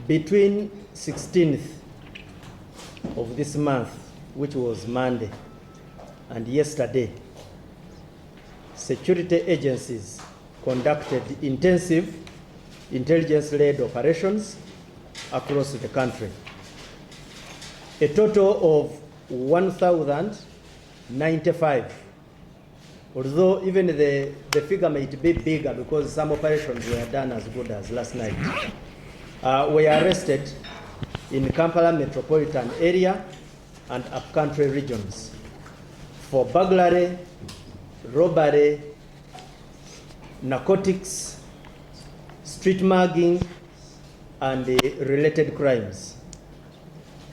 Between 16th of this month, which was Monday, and yesterday, security agencies conducted intensive intelligence-led operations across the country. A total of 1,095. Although even the figure might be bigger because some operations were done as good as last night, were arrested in Kampala metropolitan area and upcountry regions for burglary, robbery, narcotics, street mugging, and related crimes.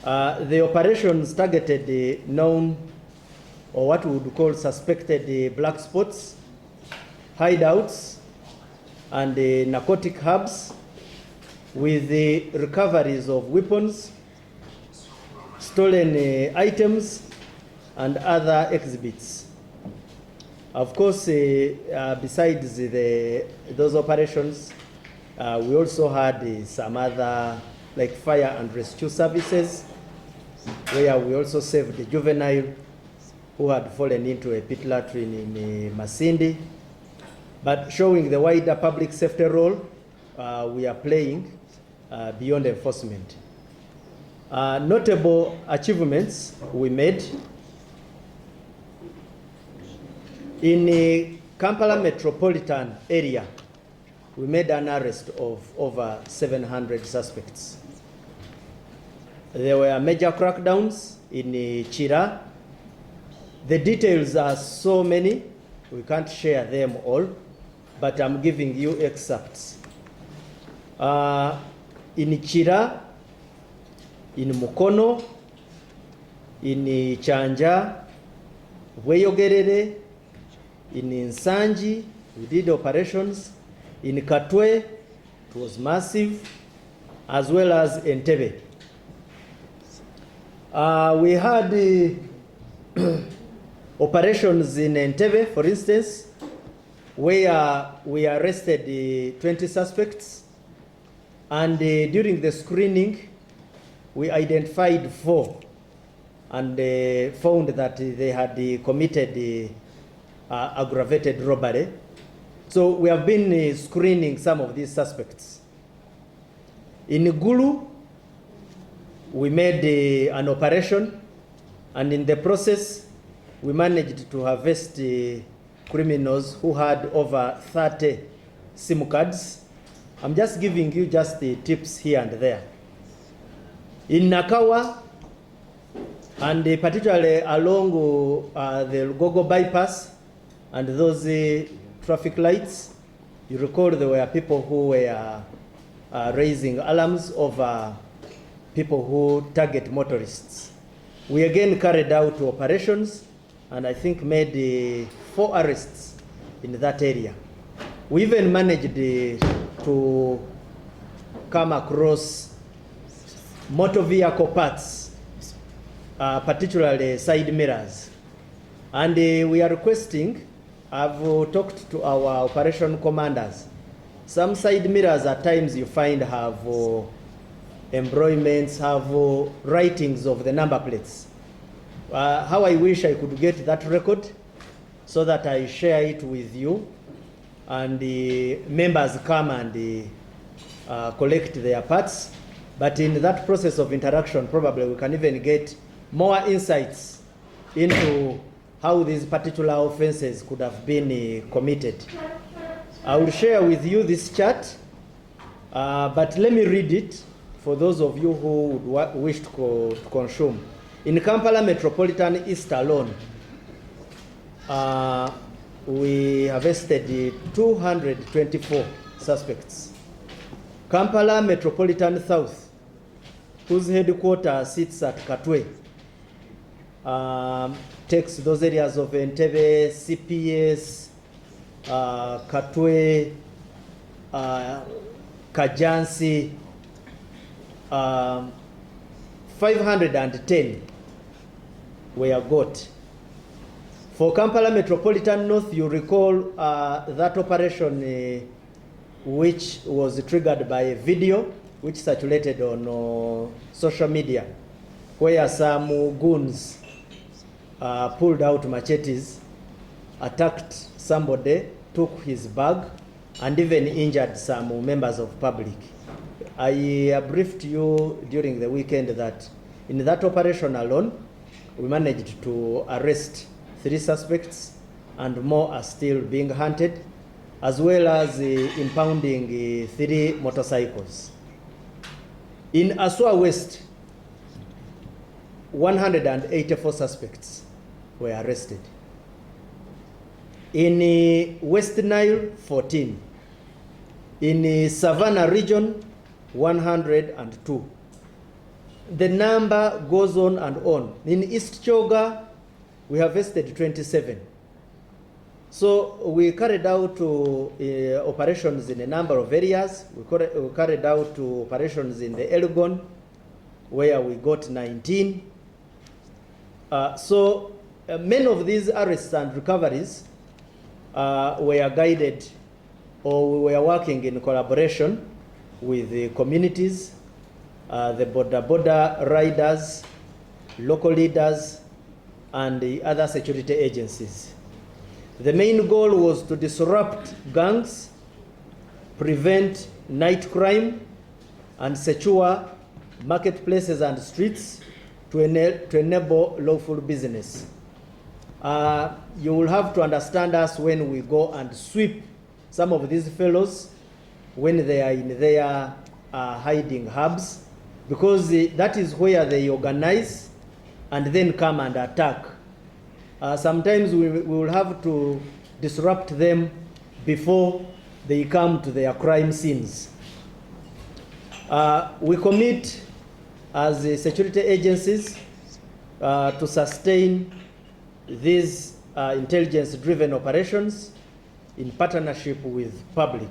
The operations targeted known, or what we would call suspected black spots, hideouts, and narcotic hubs, with the recoveries of weapons, stolen items, and other exhibits. Of course, besides those operations, we also had some other, like fire and rescue services, where we also saved a juvenile who had fallen into a pit latrine in Masindi. But showing the wider public safety role we are playing beyond enforcement. Notable achievements we made. In the Kampala metropolitan area, we made an arrest of over 700 suspects. There were major crackdowns in Chira. The details are so many, we can't share them all, but I'm giving you excerpts. In Chira, in Mukono, in Chanja, Weyogerere, in Nsanji, we did operations. In Katwe, it was massive, as well as Entebbe. We had operations in Entebbe, for instance, where we arrested 20 suspects, and during the screening, we identified 4 and found that they had committed aggravated robbery. So we have been screening some of these suspects. In Gulu, we made an operation, and in the process, we managed to harvest criminals who had over 30 SIM cards. I'm just giving you just the tips here and there. In Nakawa, and particularly along the Lugogo bypass and those traffic lights, you recall there were people who were raising alarms over people who target motorists. We again carried out operations, and I think made 4 arrests in that area. We even managed to come across motor vehicle parts, particularly side mirrors. And we are requesting, I've talked to our operation commanders, some side mirrors at times you find have embroiderments, have writings of the number plates. How I wish I could get that record so that I share it with you, and the members come and collect their parts. But in that process of interaction, probably we can even get more insights into how these particular offenses could have been committed. I will share with you this chart, but let me read it for those of you who would wish to consume. In Kampala Metropolitan East alone, we harvested 224 suspects. Kampala Metropolitan South, whose headquarters sits at Katwe, takes those areas of Entebbe, CPS, Katwe, Kajansi, 510 were got. For Kampala Metropolitan North, you recall that operation which was triggered by a video which circulated on social media, where some goons pulled out machetes, attacked somebody, took his bag, and even injured some members of public. I briefed you during the weekend that in that operation alone, we managed to arrest 3 suspects, and more are still being hunted, as well as impounding 3 motorcycles. In Aswa West, 184 suspects were arrested. In West Nile, 14. In Savannah region, 102. The number goes on and on. In East Choga, we have arrested 27. So we carried out operations in a number of areas. We carried out operations in the Elgon, where we got 19. Many of these arrests and recoveries were guided, or we were working in collaboration with the communities, the border riders, local leaders, and the other security agencies. The main goal was to disrupt gangs, prevent night crime, and secure marketplaces and streets to enable lawful business. You will have to understand us when we go and sweep some of these fellows when they are in their hiding hubs, because that is where they organize and then come and attack. Sometimes we will have to disrupt them before they come to their crime scenes. We commit as the security agencies to sustain these intelligence-driven operations in partnership with public.